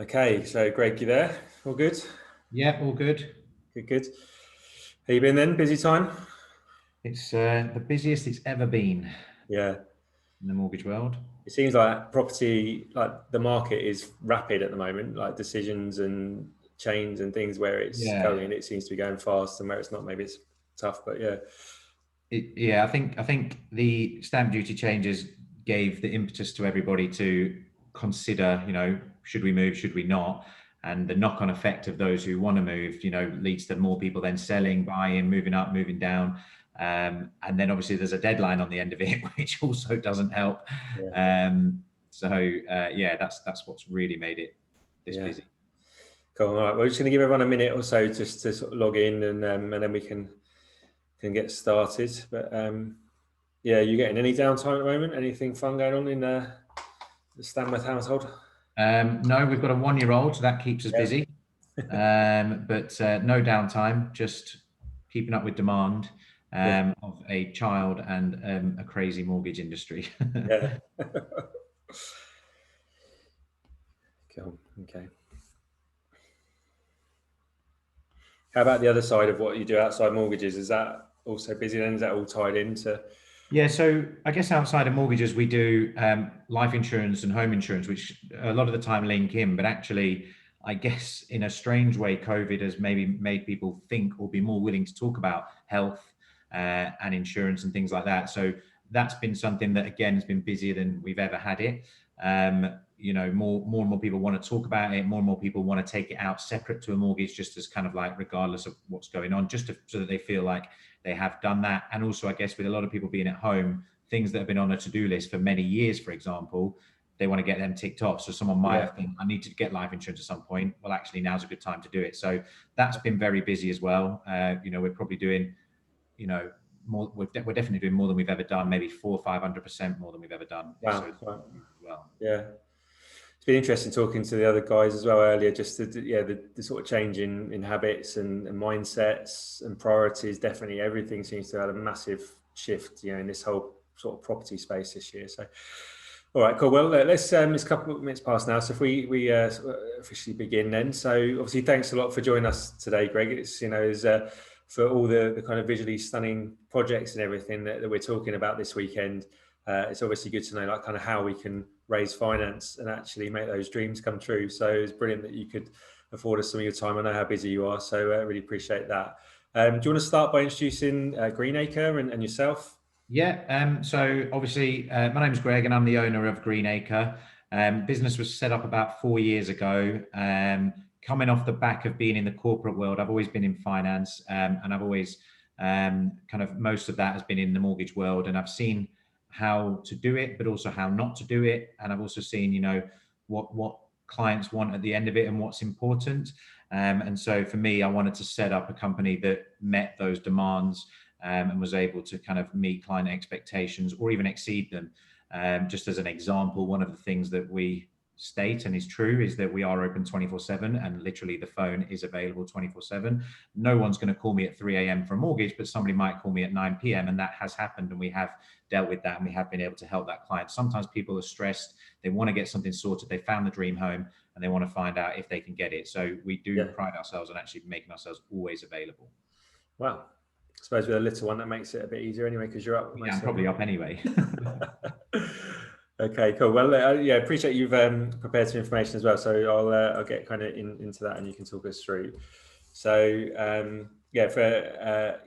Okay, so Greg, you there? All good? Yeah, all good. Good, good. How you been then? Busy time? It's the busiest it's ever been Yeah. in the mortgage world. It seems like property, like the market is rapid at the moment, like decisions and chains and things where it's Yeah, going, it seems to be going fast, and where it's not, maybe it's tough, but yeah. yeah. I think the stamp duty changes gave the impetus to everybody to consider, should we move, should we not? And the knock-on effect of those who want to move, leads to more people then selling, buying, moving up, moving down. And then obviously there's a deadline on the end of it, which also doesn't help. Yeah. Yeah, that's what's really made it this Yeah. busy. Cool. All right. We're just going to give everyone a minute or so just to sort of log in, and then we can get started. But yeah, you getting any downtime at the moment? Anything fun going on in the Stanmouth household? No, we've got a 1-year-old, so that keeps us Yeah. busy. But no downtime, just keeping up with demand Yeah. of a child and a crazy mortgage industry. Yeah. Cool. Okay. How about the other side of what you do outside mortgages? Is that also busy then? Is that all tied into? Yeah, so I guess outside of mortgages, we do life insurance and home insurance, which a lot of the time link in. But actually, I guess in a strange way, COVID has maybe made people think or be more willing to talk about health and insurance and things like that. So that's been something that again has been busier than we've ever had it. More and more people want to talk about it. More and more people want to take it out separate to a mortgage, just as kind of like regardless of what's going on, so that they feel like they have done that. And also, I guess with a lot of people being at home, things that have been on a to-do list for many years, for example, they want to get them ticked off. So someone might have think, I need to get life insurance at some point. Well, actually, now's a good time to do it. So that's been very busy as well. We're probably doing, more. We're definitely doing more than we've ever done. Maybe 400-500% more than we've ever done. So Wow. it's Wow. as well. Yeah. It's been interesting talking to the other guys as well earlier, just the sort of change in habits and mindsets and priorities. Definitely everything seems to have a massive shift, in this whole sort of property space this year. So, all right, cool. Well, let's, it's a couple of minutes past now. So if we officially begin then. So obviously thanks a lot for joining us today, Greg. It's, for all the kind of visually stunning projects and everything that we're talking about this weekend. It's obviously good to know like kind of how we can raise finance and actually make those dreams come true. So it's brilliant that you could afford us some of your time. I know how busy you are, so I really appreciate that. Do you want to start by introducing Greenacre and yourself? Yeah. So obviously, my name's Greg, and I'm the owner of Greenacre. Business was set up about 4 years ago. Coming off the back of being in the corporate world, I've always been in finance, and I've always kind of most of that has been in the mortgage world, and I've seen how to do it, but also how not to do it, and I've also seen, what clients want at the end of it and what's important. And so for me, I wanted to set up a company that met those demands and was able to kind of meet client expectations or even exceed them. Just as an example, one of the things that we state and is true is that we are open 24/7, and literally the phone is available 24/7. No one's going to call me at 3 a.m. for a mortgage, but somebody might call me at 9 p.m. and that has happened, and we have dealt with that, and we have been able to help that client. Sometimes people are stressed, they want to get something sorted, they found the dream home, and they want to find out if they can get it. So we do Yeah. pride ourselves on actually making ourselves always available. Wow. I suppose with a little one that makes it a bit easier anyway, because you're up Yeah, most I'm of the probably up anyway. time. Okay, cool. Well, yeah, appreciate you've prepared some information as well. So I'll get kind of into that, and you can talk us through. So yeah, for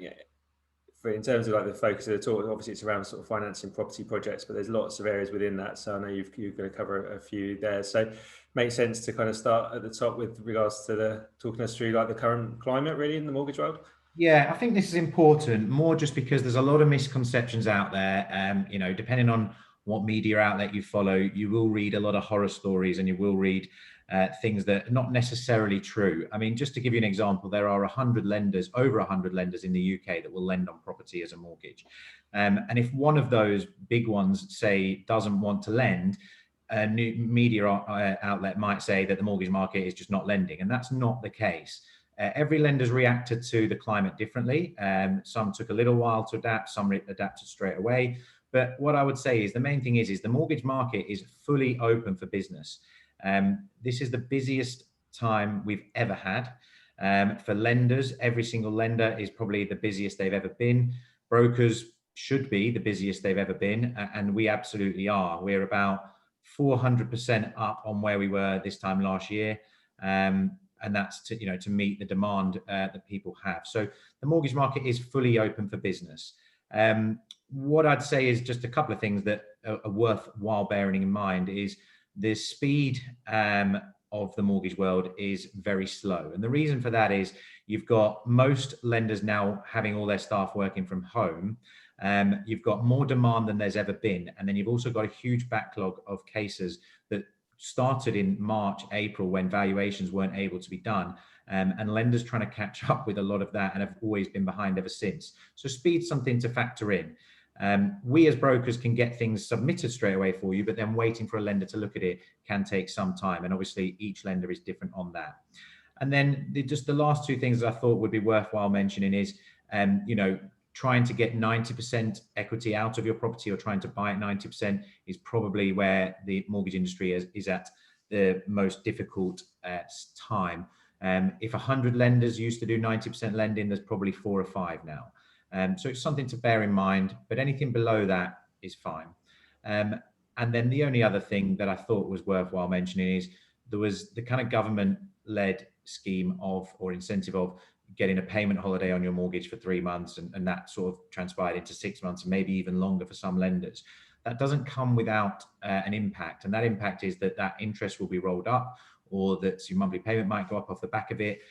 in terms of like the focus of the talk, obviously it's around sort of financing property projects, but there's lots of areas within that. So I know you've got to cover a few there. So makes sense to kind of start at the top with regards to the talking us through like the current climate really in the mortgage world. Yeah, I think this is important more just because there's a lot of misconceptions out there. Depending on what media outlet you follow, you will read a lot of horror stories and you will read things that are not necessarily true. I mean, just to give you an example, there are 100 lenders, over 100 lenders in the UK that will lend on property as a mortgage. And if one of those big ones, say, doesn't want to lend, a new media outlet might say that the mortgage market is just not lending, and that's not the case. Every lender's reacted to the climate differently. Some took a little while to adapt, some adapted straight away. But what I would say is the main thing is the mortgage market is fully open for business. This is the busiest time we've ever had. For lenders, every single lender is probably the busiest they've ever been. Brokers should be the busiest they've ever been, and we absolutely are. We're about 400% up on where we were this time last year. And that's to meet the demand that people have. So the mortgage market is fully open for business. What I'd say is just a couple of things that are worthwhile bearing in mind is the speed of the mortgage world is very slow. And the reason for that is you've got most lenders now having all their staff working from home. You've got more demand than there's ever been. And then you've also got a huge backlog of cases that started in March, April, when valuations weren't able to be done. And lenders trying to catch up with a lot of that and have always been behind ever since. So speed's something to factor in. We as brokers can get things submitted straight away for you, but then waiting for a lender to look at it can take some time. And obviously each lender is different on that. And then just the last two things that I thought would be worthwhile mentioning is, trying to get 90% equity out of your property or trying to buy it 90% is probably where the mortgage industry is at the most difficult time. If 100 lenders used to do 90% lending, there's probably 4 or 5 now. So it's something to bear in mind, but anything below that is fine. And then the only other thing that I thought was worthwhile mentioning is there was the kind of government-led scheme or incentive of getting a payment holiday on your mortgage for 3 months, and that sort of transpired into 6 months and maybe even longer for some lenders. That doesn't come without an impact, and that impact is that interest will be rolled up, or that your monthly payment might go up off the back of it,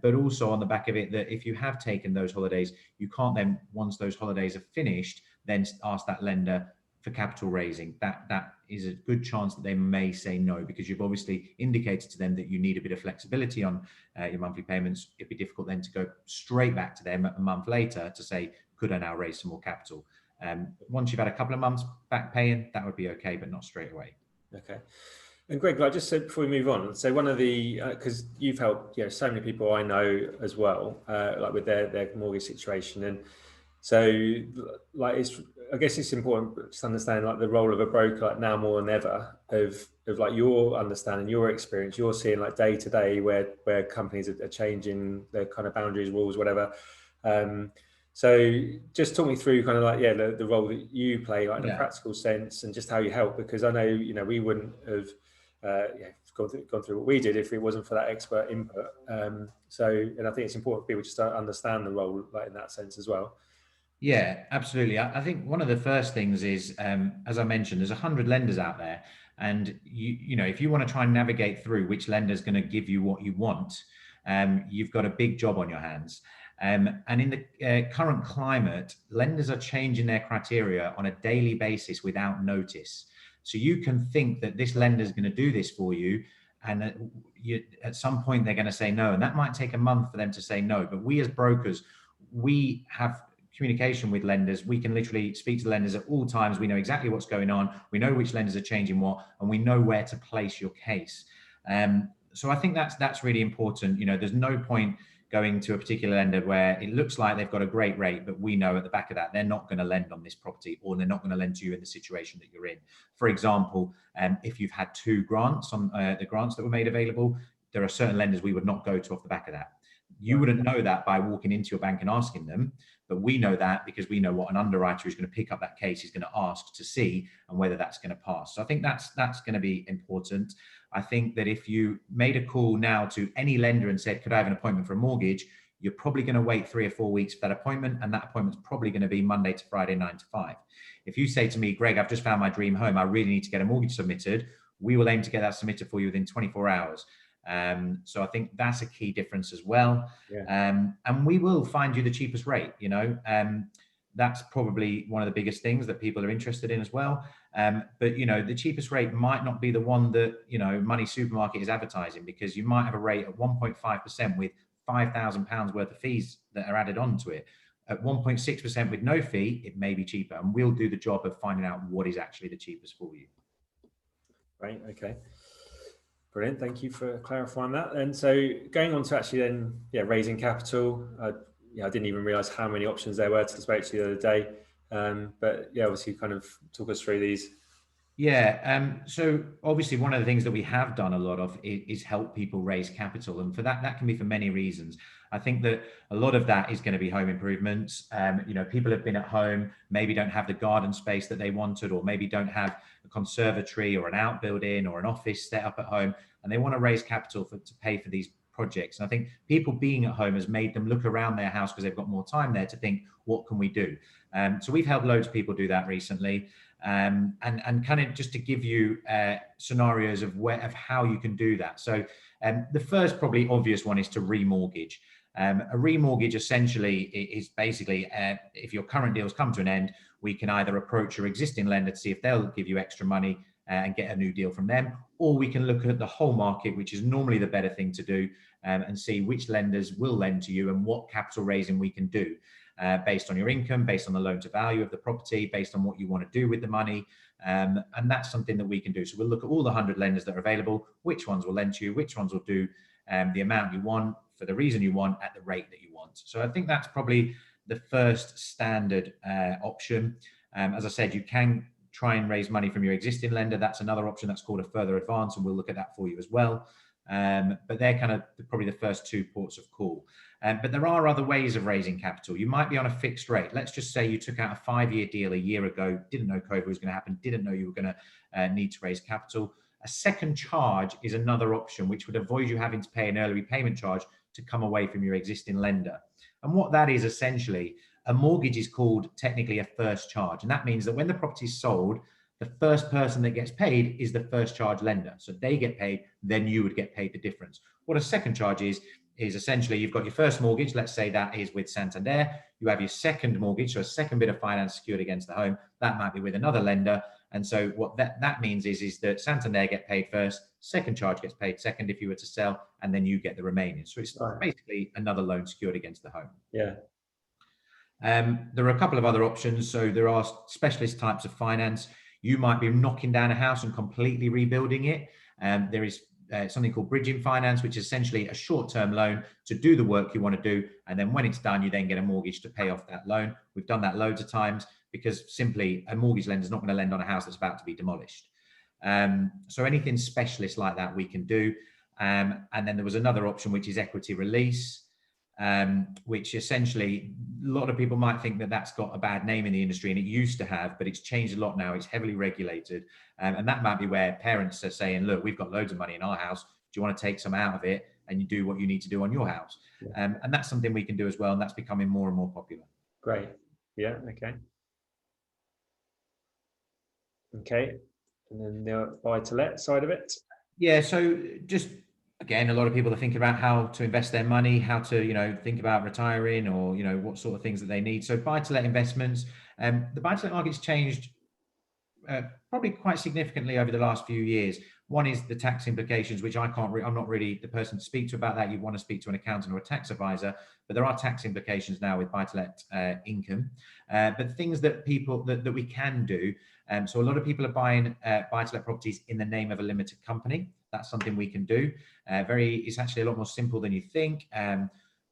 but also on the back of it that if you have taken those holidays, you can't then, once those holidays are finished, then ask that lender for capital raising. That is a good chance that they may say no, because you've obviously indicated to them that you need a bit of flexibility on your monthly payments. It'd be difficult then to go straight back to them a month later to say, could I now raise some more capital? Once you've had a couple of months back paying, that would be okay, but not straight away. Okay. And Greg, like I just said before we move on, so one of the, because you've helped so many people I know as well, like with their mortgage situation, and so like I guess it's important to understand like the role of a broker, like now more than ever, of like your understanding, your experience, you're seeing like day to day where companies are changing their kind of boundaries, rules, whatever. So just talk me through kind of like the role that you play, like in a practical sense, and just how you help, because I know we wouldn't have gone through what we did if it wasn't for that expert input. And I think it's important for people just to understand the role like in that sense as well. Yeah, absolutely. I think one of the first things is, as I mentioned, there's 100 lenders out there, and if you want to try and navigate through which lender is going to give you what you want, you've got a big job on your hands. And in the current climate, lenders are changing their criteria on a daily basis without notice. So you can think that this lender is going to do this for you, and at some point they're going to say no, and that might take a month for them to say no. But we as brokers, we have communication with lenders. We can literally speak to lenders at all times. We know exactly what's going on. We know which lenders are changing what, and we know where to place your case. So I think that's really important. There's no point going to a particular lender where it looks like they've got a great rate, but we know at the back of that, they're not going to lend on this property, or they're not going to lend to you in the situation that you're in. For example, if you've had 2 grants on the grants that were made available, there are certain lenders we would not go to off the back of that. You wouldn't know that by walking into your bank and asking them, but we know that because we know what an underwriter who's going to pick up that case is going to ask to see and whether that's going to pass. So I think that's going to be important. I think that if you made a call now to any lender and said, could I have an appointment for a mortgage? You're probably going to wait 3 or 4 weeks for that appointment, and that appointment's probably going to be Monday to Friday, 9 to 5. If you say to me, Greg, I've just found my dream home, I really need to get a mortgage submitted, we will aim to get that submitted for you within 24 hours. So I think that's a key difference as well. And we will find you the cheapest rate. That's probably one of the biggest things that people are interested in as well. But the cheapest rate might not be the one that Money Supermarket is advertising, because you might have a rate at 1.5% with £5,000 worth of fees that are added on to it. At 1.6% with no fee, it may be cheaper, and we'll do the job of finding out what is actually the cheapest for you. Right. Okay. Brilliant. Thank you for clarifying that. And so going on to actually then, raising capital. I didn't even realize how many options there were to spoke to the other day. But obviously kind of talk us through these. Yeah. So obviously one of the things that we have done a lot of is help people raise capital. And for that, that can be for many reasons. I think that a lot of that is going to be home improvements. People have been at home, maybe don't have the garden space that they wanted, or maybe don't have a conservatory or an outbuilding or an office set up at home, and they want to raise capital to pay for these projects. And I think people being at home has made them look around their house because they've got more time there to think, what can we do? So we've helped loads of people do that recently. And kind of just to give you scenarios of how you can do that. So the first probably obvious one is to remortgage. A remortgage essentially is basically if your current deals come to an end, we can either approach your existing lender to see if they'll give you extra money and get a new deal from them, or we can look at the whole market, which is normally the better thing to do, and see which lenders will lend to you and what capital raising we can do. Based on your income, based on the loan to value of the property, based on what you want to do with the money. And that's something that we can do. So we'll look at all the 100 lenders that are available, which ones will lend to you, which ones will do the amount you want for the reason you want at the rate that you want. So I think that's probably the first standard option. As I said, you can try and raise money from your existing lender. That's another option that's called a further advance, and we'll look at that for you as well. But they're kind of probably the first two ports of call. But there are other ways of raising capital. You might be on a fixed rate. Let's just say you took out a 5-year deal a year ago, didn't know COVID was going to happen, didn't know you were going to need to raise capital. A second charge is another option, which would avoid you having to pay an early repayment charge to come away from your existing lender. And what that is essentially, a mortgage is called technically a first charge. And that means that when the property is sold, the first person that gets paid is the first charge lender. So they get paid, then you would get paid the difference. What a second charge is essentially you've got your first mortgage, let's say that is with Santander, you have your second mortgage, so a second bit of finance secured against the home, that might be with another lender. And so what that means is that Santander get paid first, second charge gets paid second if you were to sell, and then you get the remaining. So it's basically another loan secured against the home. Yeah. There are a couple of other options. So there are specialist types of finance. You might be knocking down a house and completely rebuilding it. There is something called bridging finance, which is essentially a short-term loan to do the work you want to do. And then when it's done, you then get a mortgage to pay off that loan. We've done that loads of times because simply a mortgage lender is not going to lend on a house that's about to be demolished. So anything specialist like that we can do. And then there was another option, which is equity release. Which essentially a lot of people might think that that's got a bad name in the industry, and it used to have, but it's changed a lot now. It's heavily regulated, and that might be where parents are saying, look, we've got loads of money in our house, do you want to take some out of it and you do what you need to do on your house? And that's something we can do as well, and that's becoming more and more popular. Great. Yeah. Okay. And then the buy to let side of it. Yeah, so just again, a lot of people are thinking about how to invest their money, how to, think about retiring, or, what sort of things that they need. So buy-to-let investments, the buy-to-let market's changed probably quite significantly over the last few years. One is the tax implications, which I'm not really the person to speak to about that. You want to speak to an accountant or a tax advisor, but there are tax implications now with buy-to-let income. But things that that we can do. So a lot of people are buying buy-to-let properties in the name of a limited company. That's something we can do. It's actually a lot more simple than you think.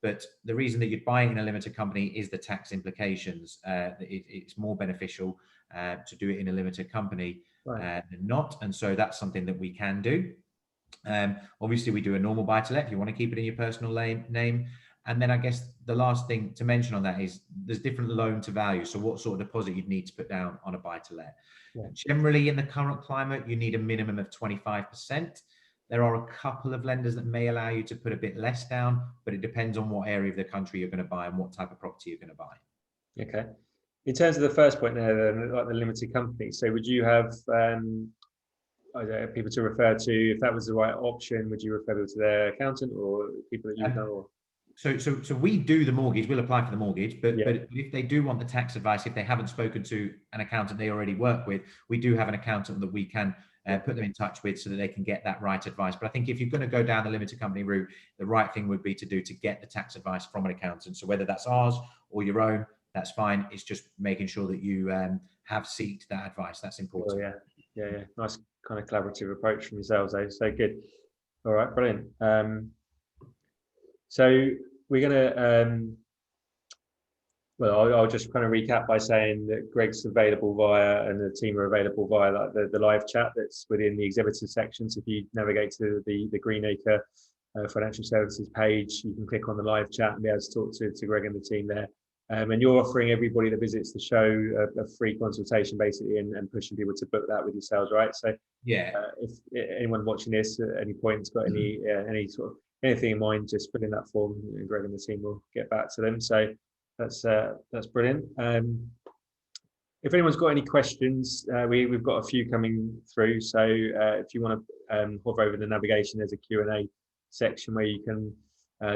But the reason that you'd buy it in a limited company is the tax implications. It's more beneficial to do it in a limited company than not. And so that's something that we can do. Obviously, we do a normal buy-to-let if you want to keep it in your personal name. And then I guess the last thing to mention on that is there's different loan to value. So what sort of deposit you'd need to put down on a buy-to-let. Generally, in the current climate, you need a minimum of 25%. There are a couple of lenders that may allow you to put a bit less down, but it depends on what area of the country you're going to buy and what type of property you're going to buy. Okay. In terms of the first point there, like the limited company, so would you have people to refer to, if that was the right option, would you refer them to their accountant or people that you know? Or? So we do the mortgage, we'll apply for the mortgage, but if they do want the tax advice, if they haven't spoken to an accountant they already work with, we do have an accountant that we can put them in touch with so that they can get that right advice. But I think if you're going to go down the limited company route, the right thing would be to get the tax advice from an accountant. So whether that's ours or your own, that's fine. It's just making sure that you have sought that advice. That's important. Oh, yeah. Nice kind of collaborative approach from yourselves, eh? So good. All right, brilliant. So we're going to Well, I'll just kind of recap by saying that Greg's available via, and the team are available via like the live chat that's within the exhibitor section. So if you navigate to the Greenacre financial services page, you can click on the live chat and be able to talk to Greg and the team there. And you're offering everybody that visits the show a free consultation, basically, and pushing people to book that with yourselves, right? So Yeah. if anyone watching this at any point has got any sort of anything in mind, just fill in that form, and Greg and the team will get back to them. So that's brilliant. If anyone's got any questions, we've got a few coming through. So if you want to hover over the navigation, there's a Q&A section where you can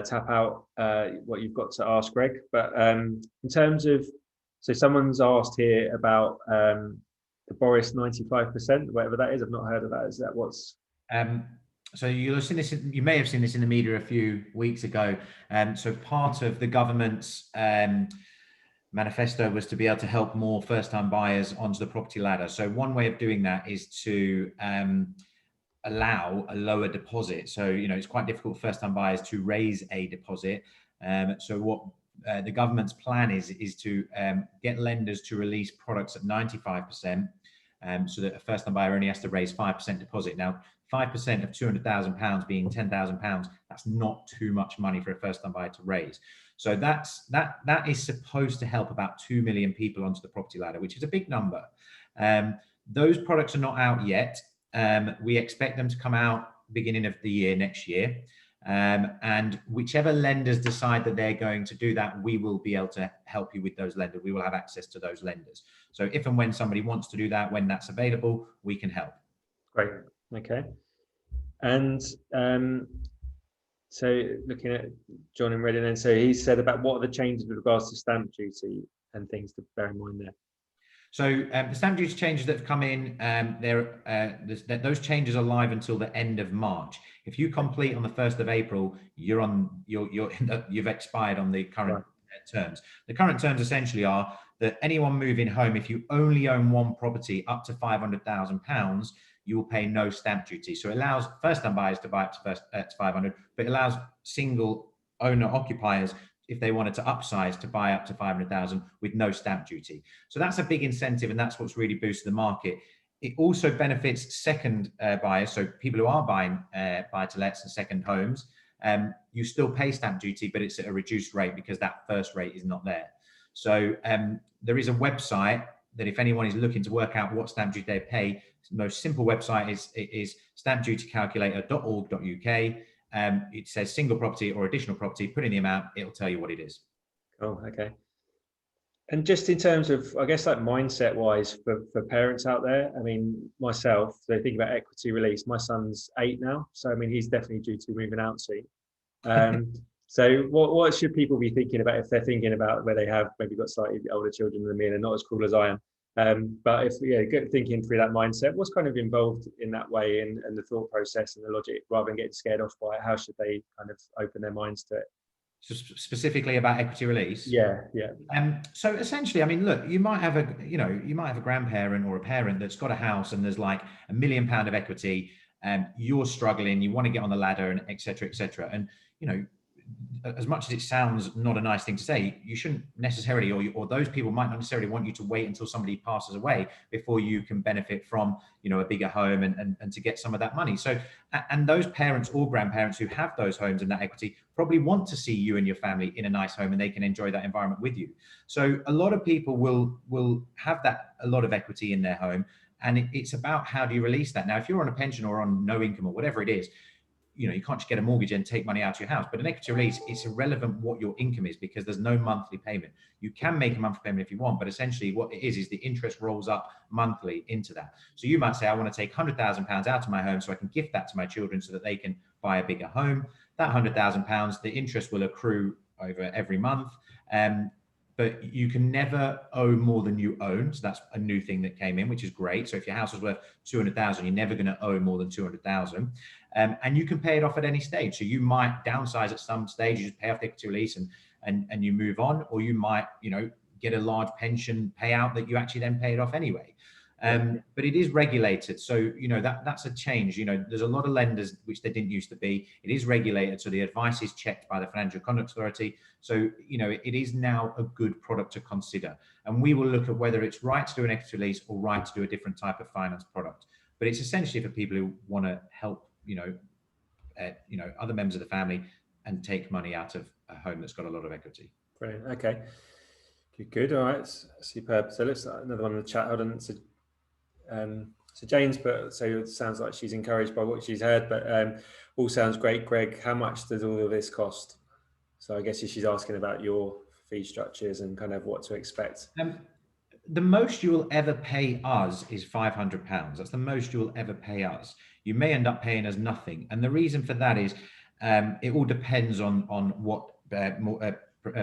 tap out what you've got to ask Greg. But in terms of, so someone's asked here about the Boris 95%, whatever that is. I've not heard of that. Is that what's? So you'll have seen this. You may have seen this in the media a few weeks ago. So part of the government's manifesto was to be able to help more first-time buyers onto the property ladder. So one way of doing that is to allow a lower deposit. So it's quite difficult for first-time buyers to raise a deposit. So what the government's plan is to get lenders to release products at 95%, so that a first-time buyer only has to raise 5% deposit. Now, 5% of £200,000 being £10,000, that's not too much money for a first-time buyer to raise. So that is supposed to help about 2 million people onto the property ladder, which is a big number. Those products are not out yet. We expect them to come out beginning of the year next year. And whichever lenders decide that they're going to do that, we will be able to help you with those lenders. We will have access to those lenders. So if and when somebody wants to do that, when that's available, we can help. Great. Okay. And so looking at John in Reading, and so he said about what are the changes with regards to stamp duty and things to bear in mind there. So the stamp duty changes that have come in, those changes are live until the end of March. If you complete on the 1st of April, you've expired on the current terms. The current terms essentially are that anyone moving home, if you only own one property up to £500,000, you will pay no stamp duty. So it allows first-time buyers to buy up to 500, but it allows single owner occupiers, if they wanted to upsize, to buy up to 500,000 with no stamp duty. So that's a big incentive, and that's what's really boosted the market. It also benefits second buyers, so people who are buying buy-to-lets and second homes. You still pay stamp duty, but it's at a reduced rate because that first rate is not there. So there is a website that if anyone is looking to work out what stamp duty they pay, the most simple website is stampdutycalculator.org.uk. It says single property or additional property, put in the amount, it'll tell you what it is. Oh, okay. And just in terms of, I guess, like mindset wise for parents out there, I mean, myself, so think about equity release. My son's 8 now. So, I mean, he's definitely due to moving out soon. So what should people be thinking about if they're thinking about where they have maybe got slightly older children than me and they're not as cool as I am? But if thinking through that mindset, what's kind of involved in that way and the thought process and the logic, rather than getting scared off by it, how should they kind of open their minds to it? So specifically about equity release? Yeah. So essentially, I mean, look, you might have a grandparent or a parent that's got a house and there's like £1 million of equity, and you're struggling, you want to get on the ladder, and et cetera, et cetera. And as much as it sounds not a nice thing to say, you shouldn't necessarily, or those people might not necessarily want you to wait until somebody passes away before you can benefit from, a bigger home and to get some of that money. So, and those parents or grandparents who have those homes and that equity probably want to see you and your family in a nice home and they can enjoy that environment with you. So a lot of people will have a lot of equity in their home, and it's about how do you release that. Now, if you're on a pension or on no income or whatever it is, you can't just get a mortgage and take money out of your house. But an equity release, it's irrelevant what your income is because there's no monthly payment. You can make a monthly payment if you want, but essentially what it is the interest rolls up monthly into that. So you might say, I want to take £100,000 out of my home so I can gift that to my children so that they can buy a bigger home. That £100,000, the interest will accrue over every month. But you can never owe more than you own. So that's a new thing that came in, which is great. So if your house is worth 200,000, you're never going to owe more than 200,000. And you can pay it off at any stage. So you might downsize at some stage, you just pay off the equity release and you move on, or you might, get a large pension payout that you actually then pay it off anyway. But it is regulated. So, you know, that's a change. You know, there's a lot of lenders which they didn't used to be. It is regulated. So the advice is checked by the Financial Conduct Authority. So, you know, it is now a good product to consider. And we will look at whether it's right to do an equity release or right to do a different type of finance product. But it's essentially for people who want to help, you know, other members of the family and take money out of a home that's got a lot of equity. Brilliant. Okay. Good. All right. Superb. So let's another one in the chat. Hold on. So Jane's, but so it sounds like she's encouraged by what she's heard, but all sounds great. Greg, how much does all of this cost? So I guess she's asking about your fee structures and kind of what to expect. The most you will ever pay us is £500. That's the most you will ever pay us. You may end up paying us nothing. And the reason for that is it all depends on what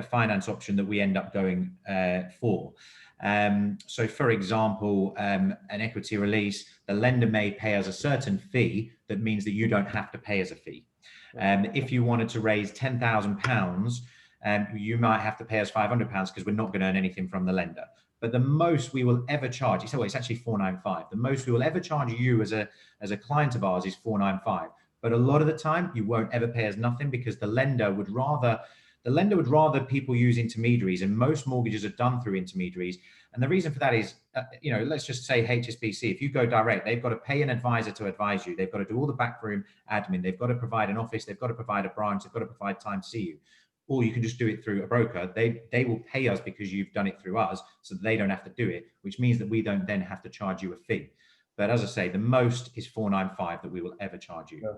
finance option that we end up going for. So for example, an equity release, the lender may pay us a certain fee that means that you don't have to pay us a fee. If you wanted to raise £10,000, you might have to pay us £500 because we're not going to earn anything from the lender. But the most we will ever charge, it's actually $495. The most we will ever charge you as a client of ours is $495. But a lot of the time, you won't ever pay us nothing because the lender would rather people use intermediaries, and most mortgages are done through intermediaries. And the reason for that is, you know, let's just say HSBC. If you go direct, they've got to pay an advisor to advise you. They've got to do all the backroom admin. They've got to provide an office. They've got to provide a branch. They've got to provide time to see you. Or you can just do it through a broker. They will pay us because you've done it through us, so they don't have to do it, which means that we don't then have to charge you a fee. But as I say, the most is $495 that we will ever charge you.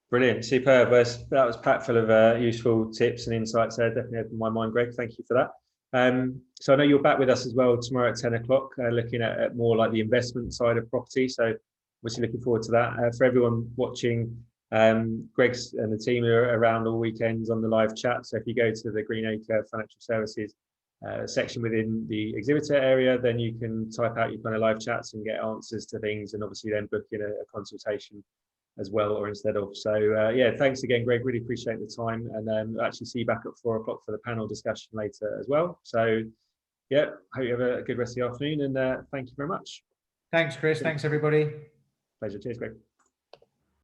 Brilliant, superb. That was packed full of useful tips and insights there. Definitely opened my mind, Greg. Thank you for that. So I know you're back with us as well tomorrow at 10 o'clock, looking at more like the investment side of property. So obviously looking forward to that. For everyone watching, Greg's and the team are around all weekends on the live chat. So if you go to the Greenacre Financial Services section within the exhibitor area, then you can type out your kind of live chats and get answers to things, and obviously then book in a consultation as well, or instead of. So yeah, thanks again, Greg. Really appreciate the time, and actually see you back at 4 o'clock for the panel discussion later as well. So yeah, hope you have a good rest of the afternoon, and thank you very much. Thanks, Chris. Thanks, everybody. Pleasure. Cheers, Greg.